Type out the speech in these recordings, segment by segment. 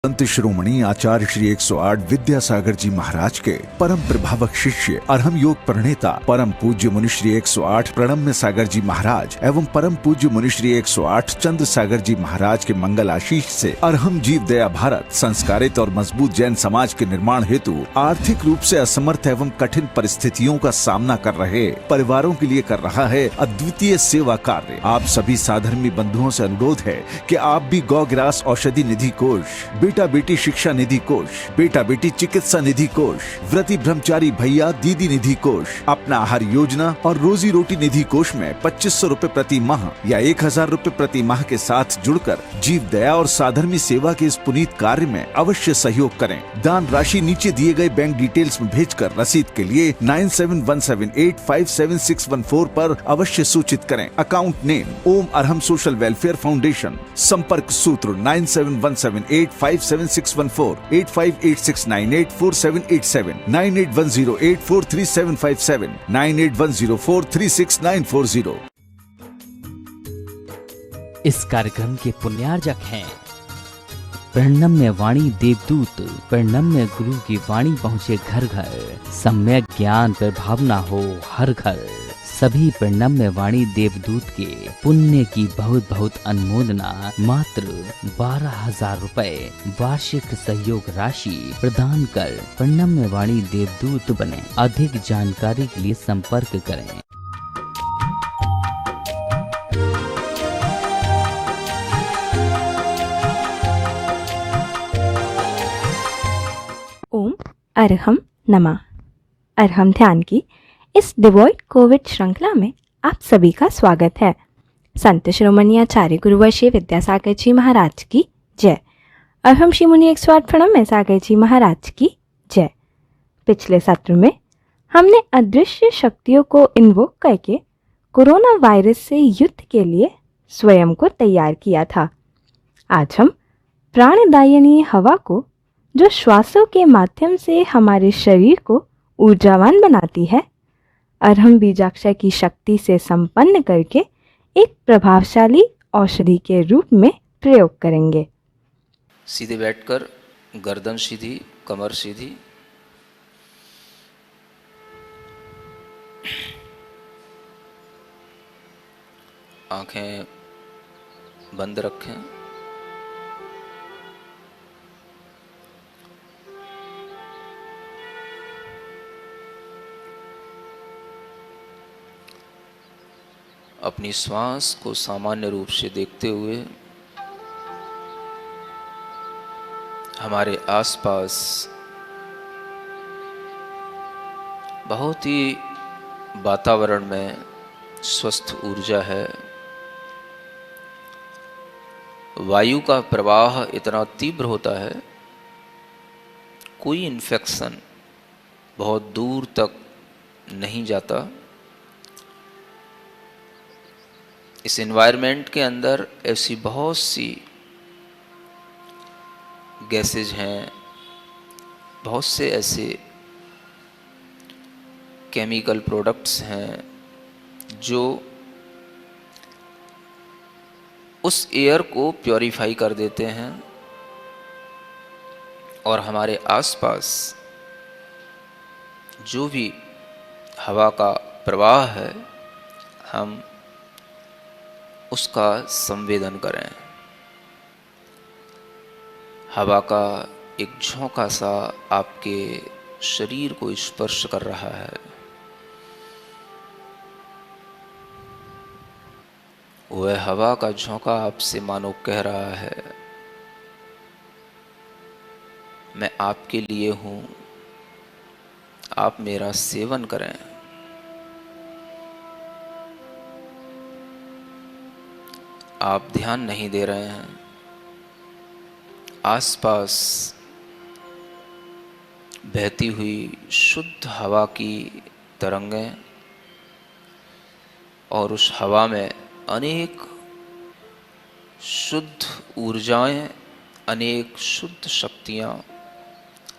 संत शिरोमणि आचार्य श्री 108 विद्यासागर जी महाराज के परम प्रभावक शिष्य अरहम योग प्रणेता परम पूज्य मुनि श्री 108 प्रणम्य सागर जी महाराज एवं परम पूज्य मुनि श्री 108 चंद्र सागर जी महाराज के मंगल आशीष से अरहम जीव दया भारत संस्कारित और मजबूत जैन समाज के निर्माण हेतु आर्थिक रूप से असमर्थ एवं कठिन परिस्थितियों का सामना कर रहे परिवारों के लिए कर रहा है अद्वितीय सेवा कार्य। आप सभी साधर्मी बंधुओं से अनुरोध है कि आप भी गौ ग्रास औषधि निधि कोष, बेटा बेटी शिक्षा निधि कोष, बेटा बेटी चिकित्सा निधि कोष, व्रती ब्रह्मचारी भैया दीदी निधि कोष, अपना आहार योजना और रोजी रोटी निधि कोष में 2500 रूपए प्रति माह या 1000 रूपए प्रति माह के साथ जुड़कर जीव दया और साधर्मी सेवा के इस पुनीत कार्य में अवश्य सहयोग करें। दान राशि नीचे दिए गए बैंक डिटेल्स में भेजकर रसीद के लिए 9717857614 पर अवश्य सूचित करें। अकाउंट नेम ओम अरहम सोशल वेलफेयर फाउंडेशन। संपर्क सूत्र 9717857614, 8586984787, 9810843757, 9810436940। इस कार्यक्रम के पुण्यार्जक हैं प्रणम्य वाणी देवदूत। प्रणम्य गुरु की वाणी पहुँचे घर घर, सम्यक ज्ञान पर भावना हो हर घर। सभी प्रणम्य वाणी देवदूत के पुण्य की बहुत बहुत अनुमोदना मात्र 12,000 रुपए वार्षिक सहयोग राशि प्रदान कर प्रणम्य वाणी देवदूत बने। अधिक जानकारी के लिए संपर्क करें। ओम अरहम नमः। अरहम ध्यान की इस डिवॉइड कोविड श्रृंखला में आप सभी का स्वागत है। संत शिरोमणि आचार्य गुरुवर्षीय विद्यासागर जी महाराज की जय। अरहम श्री मुनि 108 प्रणम्य सागर जी महाराज की जय। पिछले सत्र में हमने अदृश्य शक्तियों को इन्वोक करके कोरोना वायरस से युद्ध के लिए स्वयं को तैयार किया था। आज हम प्राणदायिनी हवा को, जो श्वासों के माध्यम से हमारे शरीर को ऊर्जावान बनाती है, अरहम बीजाक्षर की शक्ति से संपन्न करके एक प्रभावशाली औषधि के रूप में प्रयोग करेंगे। सीधे बैठकर गर्दन सीधी, कमर सीधी, आंखें बंद रखें। अपनी श्वास को सामान्य रूप से देखते हुए हमारे आसपास बहुत ही वातावरण में स्वस्थ ऊर्जा है। वायु का प्रवाह इतना तीव्र होता है, कोई इन्फेक्शन बहुत दूर तक नहीं जाता। इस एनवायरनमेंट के अंदर ऐसी बहुत सी गैसेज हैं, बहुत से ऐसे केमिकल प्रोडक्ट्स हैं जो उस एयर को प्योरीफाई कर देते हैं और हमारे आसपास जो भी हवा का प्रवाह है हम उसका संवेदन करें। हवा का एक झोंका सा आपके शरीर को स्पर्श कर रहा है। वह हवा का झोंका आपसे मानो कह रहा है, मैं आपके लिए हूँ, आप मेरा सेवन करें। आप ध्यान नहीं दे रहे हैं। आसपास बहती हुई शुद्ध हवा की तरंगें और उस हवा में अनेक शुद्ध ऊर्जाएं, अनेक शुद्ध शक्तियां,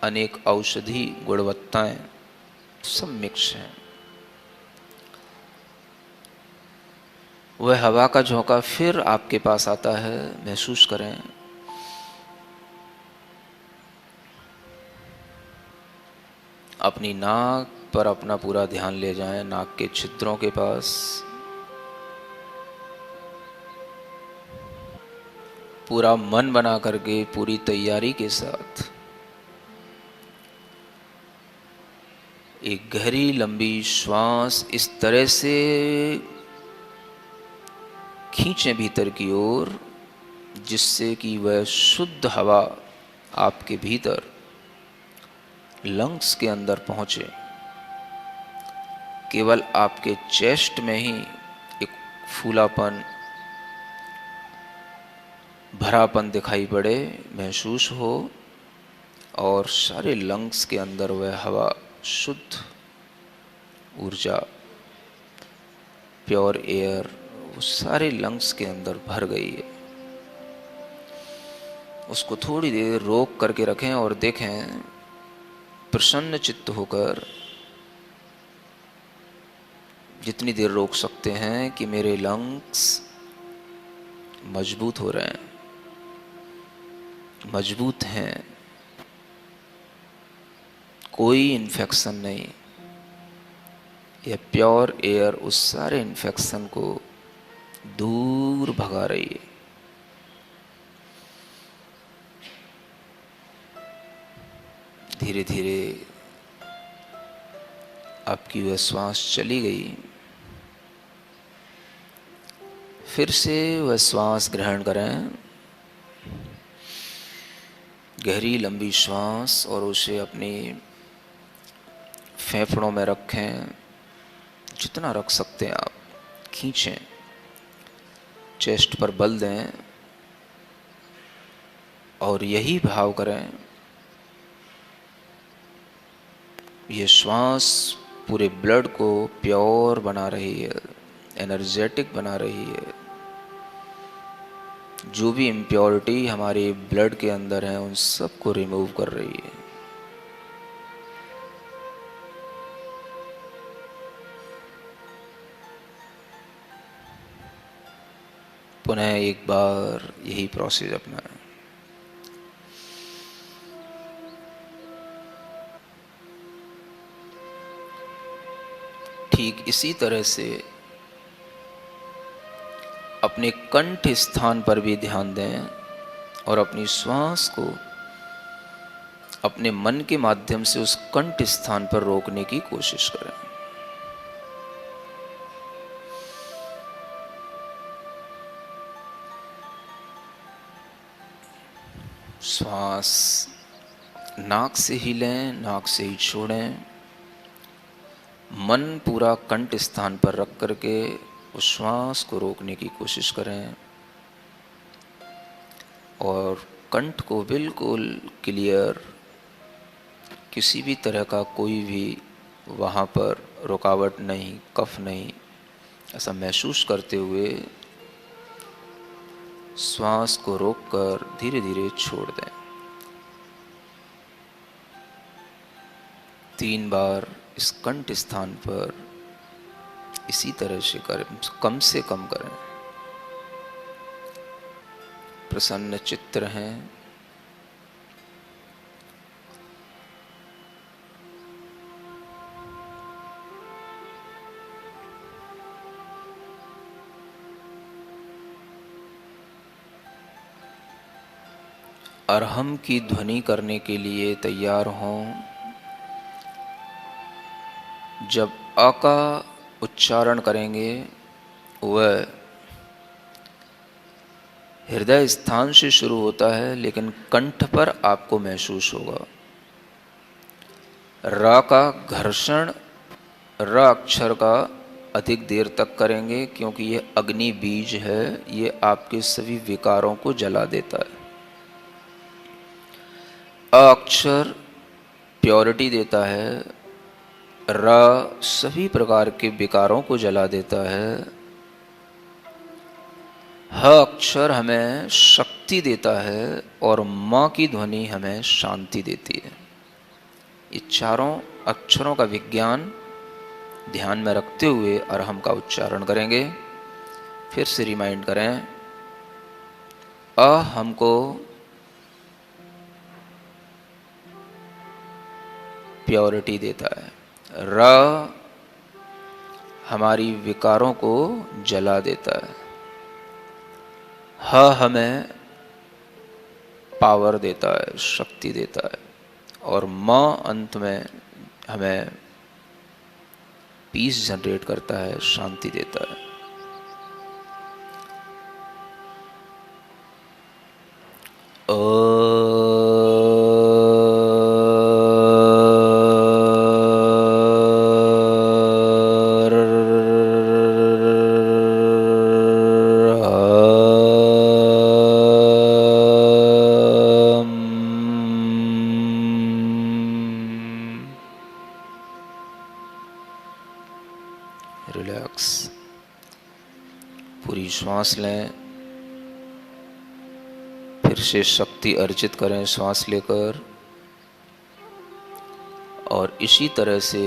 अनेक औषधि गुणवत्ताएं सब मिक्स हैं। वह हवा का झोंका फिर आपके पास आता है, महसूस करें। अपनी नाक पर अपना पूरा ध्यान ले जाएं, नाक के छिद्रों के पास। पूरा मन बना करके, पूरी तैयारी के साथ एक गहरी लंबी श्वास इस तरह से खींचें भीतर की ओर, जिससे कि वह शुद्ध हवा आपके भीतर लंग्स के अंदर पहुंचे। केवल आपके चेस्ट में ही एक फूलापन, भरापन दिखाई पड़े, महसूस हो, और सारे लंग्स के अंदर वह हवा, शुद्ध ऊर्जा, प्योर एयर, वो सारे लंग्स के अंदर भर गई है। उसको थोड़ी देर रोक करके रखें और देखें प्रसन्न चित्त होकर, जितनी देर रोक सकते हैं, कि मेरे लंग्स मजबूत हो रहे हैं, मजबूत हैं, कोई इन्फेक्शन नहीं। यह प्योर एयर उस सारे इन्फेक्शन को दूर भगा रही है। धीरे धीरे आपकी वह श्वास चली गई। फिर से वह श्वास ग्रहण करें, गहरी लंबी श्वास, और उसे अपनी फेफड़ों में रखें, जितना रख सकते हैं आप, खींचें, चेस्ट पर बल दें, और यही भाव करें, ये श्वास पूरे ब्लड को प्योर बना रही है, एनर्जेटिक बना रही है। जो भी इम्प्योरिटी हमारे ब्लड के अंदर है, उन सब को रिमूव कर रही है। पुनः एक बार यही प्रोसेस अपनाएं। ठीक इसी तरह से अपने कंठ स्थान पर भी ध्यान दें, और अपनी श्वास को अपने मन के माध्यम से उस कंठ स्थान पर रोकने की कोशिश करें। श्वास नाक से ही लें, नाक से ही छोड़ें। मन पूरा कंठ स्थान पर रख करके उस श्वास को रोकने की कोशिश करें, और कंठ को बिल्कुल क्लियर, किसी भी तरह का कोई भी वहाँ पर रुकावट नहीं, कफ नहीं, ऐसा महसूस करते हुए श्वास को रोककर धीरे धीरे छोड़ दें। 3 बार इस कंठ स्थान पर इसी तरह से करें, कम से कम करें। प्रसन्न चित्त रहें। अरहम की ध्वनि करने के लिए तैयार हों। जब अ का उच्चारण करेंगे, वह हृदय स्थान से शुरू होता है, लेकिन कंठ पर आपको महसूस होगा। र का घर्षण र अक्षर का अधिक देर तक करेंगे, क्योंकि यह अग्नि बीज है, ये आपके सभी विकारों को जला देता है। अ अक्षर प्योरिटी देता है, र सभी प्रकार के विकारों को जला देता है, ह अक्षर हमें शक्ति देता है, और म की ध्वनि हमें शांति देती है। ये चारों अक्षरों का विज्ञान ध्यान में रखते हुए अरहम का उच्चारण करेंगे। फिर से रिमाइंड करें, अ हमको प्योरिटी देता है। र हमारी विकारों को जला देता है। ह हमें पावर देता है, शक्ति देता है। और म अंत में हमें पीस जनरेट करता है, शांति देता है। रिलैक्स। पूरी श्वास लें, फिर से शक्ति अर्जित करें श्वास लेकर, और इसी तरह से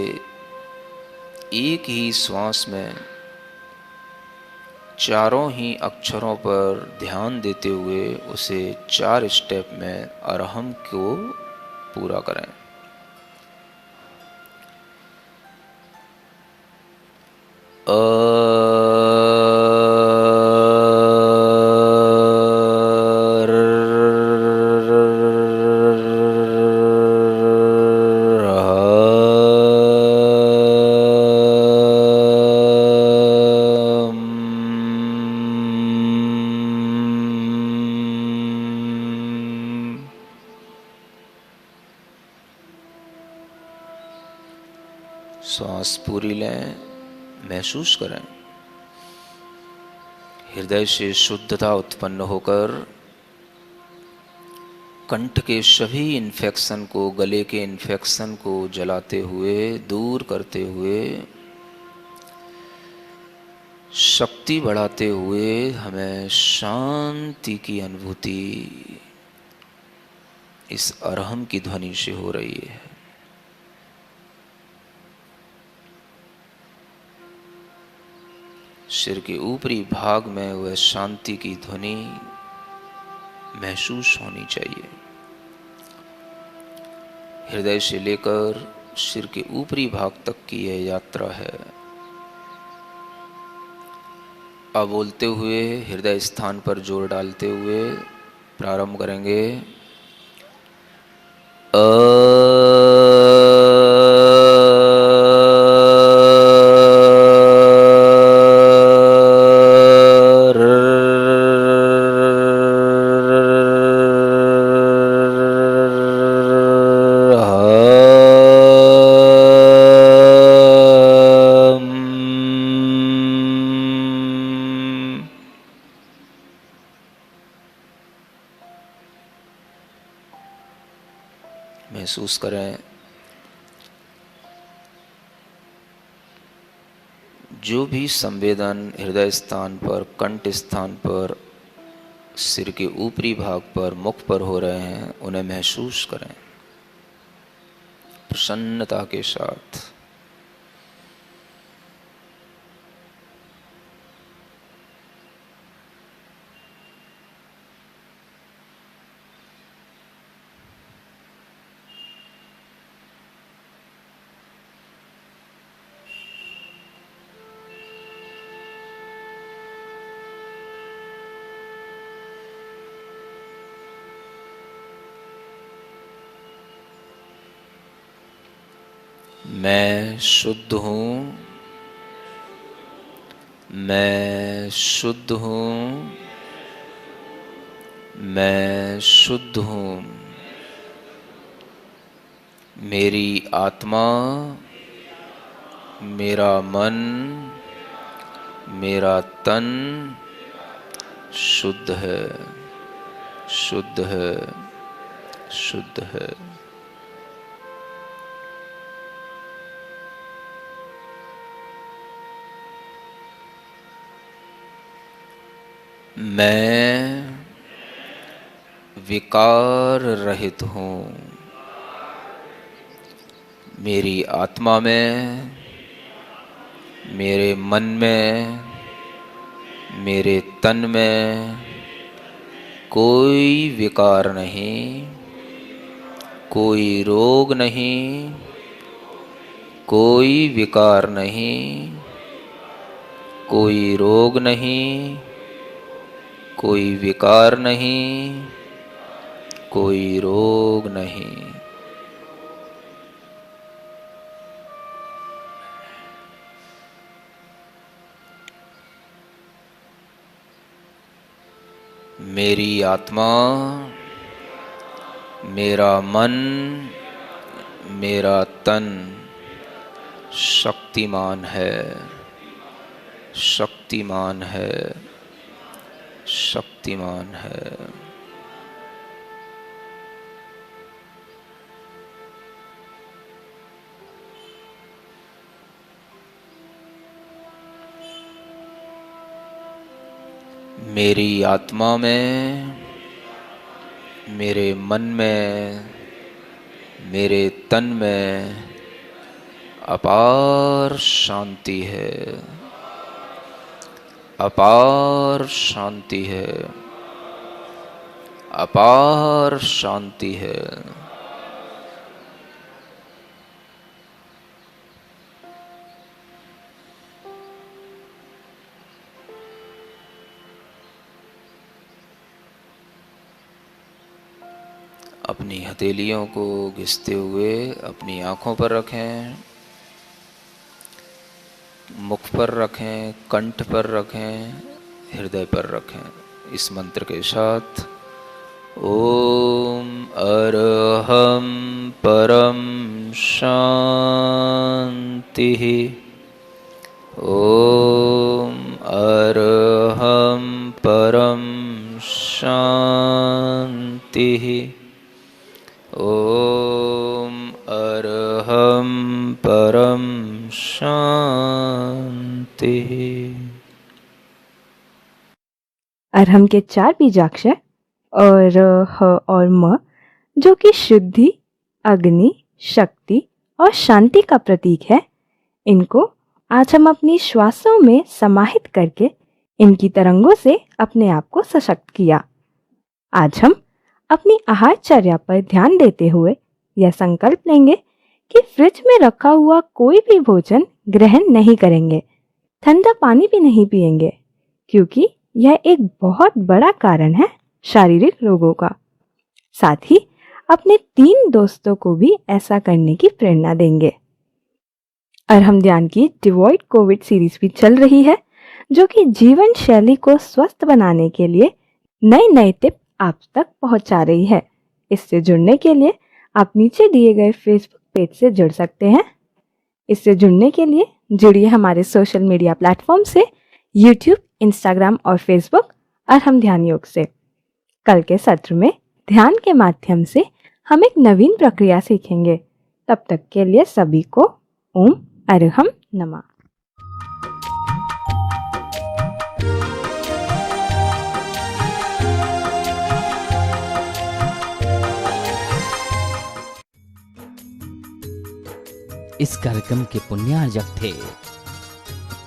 एक ही श्वास में चारों ही अक्षरों पर ध्यान देते हुए उसे 4 स्टेप में अरहम को पूरा करें। श्वास पूरी लें, महसूस करें हृदय से शुद्धता उत्पन्न होकर कंठ के सभी इन्फेक्शन को, गले के इन्फेक्शन को जलाते हुए, दूर करते हुए, शक्ति बढ़ाते हुए हमें शांति की अनुभूति इस अरहम की ध्वनि से हो रही है। सिर के ऊपरी भाग में वह शांति की ध्वनि महसूस होनी चाहिए। हृदय से लेकर सिर के ऊपरी भाग तक की यह यात्रा है। अब बोलते हुए हृदय स्थान पर जोर डालते हुए प्रारंभ करेंगे। महसूस करें जो भी संवेदन हृदय स्थान पर, कंठ स्थान पर, सिर के ऊपरी भाग पर, मुख पर हो रहे हैं, उन्हें महसूस करें प्रसन्नता के साथ। मैं शुद्ध हूँ, मैं शुद्ध हूँ, मैं शुद्ध हूँ। मेरी आत्मा, मेरा मन, मेरा तन शुद्ध है, शुद्ध है, शुद्ध है। मैं विकार रहित हूँ। मेरी आत्मा में, मेरे मन में, मेरे तन में कोई विकार नहीं, कोई रोग नहीं, कोई विकार नहीं, कोई रोग नहीं, कोई विकार नहीं, कोई रोग नहीं। मेरी आत्मा, मेरा मन, मेरा तन शक्तिमान है, शक्तिमान है, शक्तिमान है। मेरी आत्मा में, मेरे मन में, मेरे तन में अपार शांति है, अपार शांति है, अपार शांति है। अपनी हथेलियों को घिसते हुए अपनी आँखों पर रखें, मुख पर रखें, कंठ पर रखें, हृदय पर रखें। इस मंत्र के साथ ओम अरहम परम शांति, ओम अरहम परम शांति, ओम अरहम परम शांति। अरहम के 4 बीजाक्षर और ह और म, जो कि शुद्धि, अग्नि, शक्ति और शांति का प्रतीक है, इनको आज हम अपनी श्वासों में समाहित करके इनकी तरंगों से अपने आप को सशक्त किया। आज हम अपनी आहारचर्या पर ध्यान देते हुए यह संकल्प लेंगे कि फ्रिज में रखा हुआ कोई भी भोजन ग्रहण नहीं करेंगे, ठंडा पानी भी नहीं पिएंगे, क्योंकि यह एक बहुत बड़ा कारण है शारीरिक रोगों का। साथ ही अपने 3 दोस्तों को भी ऐसा करने की प्रेरणा देंगे। अरहम ध्यान की डिवॉइड कोविड सीरीज भी चल रही है, जो कि जीवन शैली को स्वस्थ बनाने के लिए नए नए टिप आप तक पहुंचा रही है। इससे जुड़ने के लिए आप नीचे दिए गए फेसबुक पेज से जुड़ सकते हैं। इससे जुड़ने के लिए जुड़िए हमारे सोशल मीडिया प्लेटफॉर्म से, यूट्यूब, इंस्टाग्राम और फेसबुक अरहम ध्यान योग से। कल के सत्र में ध्यान के माध्यम से हम एक नवीन प्रक्रिया सीखेंगे। तब तक के लिए सभी को ओम अरहम नमः। इस कार्यक्रम के पुण्यार्जक थे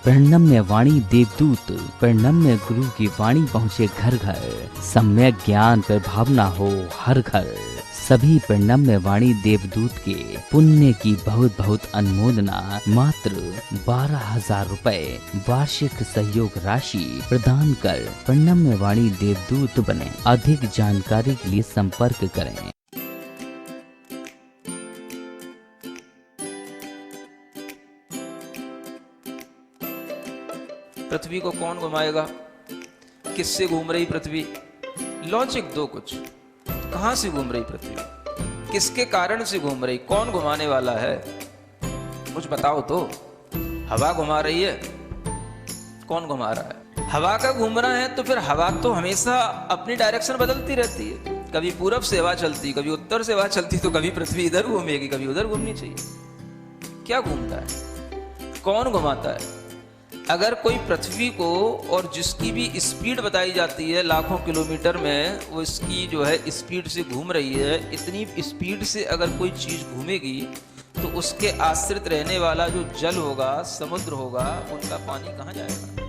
प्रणम्य वाणी देवदूत। प्रणम्य गुरु की वाणी पहुँचे घर घर, सम्यक ज्ञान पर भावना हो हर घर। सभी प्रणम्य वाणी देवदूत के पुण्य की बहुत बहुत अनुमोदना। मात्र 12,000 रुपए वार्षिक सहयोग राशि प्रदान कर प्रणम्य वाणी देवदूत बने। अधिक जानकारी के लिए संपर्क करें। पृथ्वी को कौन घुमाएगा? किससे घूम रही पृथ्वी? लॉजिक दो कुछ। कहां से घूम रही पृथ्वी? किसके कारण से घूम रही? कौन घुमाने वाला है? कुछ बताओ तो। हवा घुमा रही है? कौन घुमा रहा है? हवा का घूमना है तो फिर हवा तो हमेशा अपनी डायरेक्शन बदलती रहती है। कभी पूरब से हवा चलती, कभी उत्तर से हवा चलती, तो कभी पृथ्वी इधर घूमेगी, कभी उधर घूमनी चाहिए। क्या घूमता है? कौन घुमाता है? अगर कोई पृथ्वी को, और जिसकी भी स्पीड बताई जाती है लाखों किलोमीटर में, वो इसकी जो है स्पीड से घूम रही है, इतनी स्पीड से अगर कोई चीज़ घूमेगी तो उसके आश्रित रहने वाला जो जल होगा, समुद्र होगा, उनका पानी कहाँ जाएगा?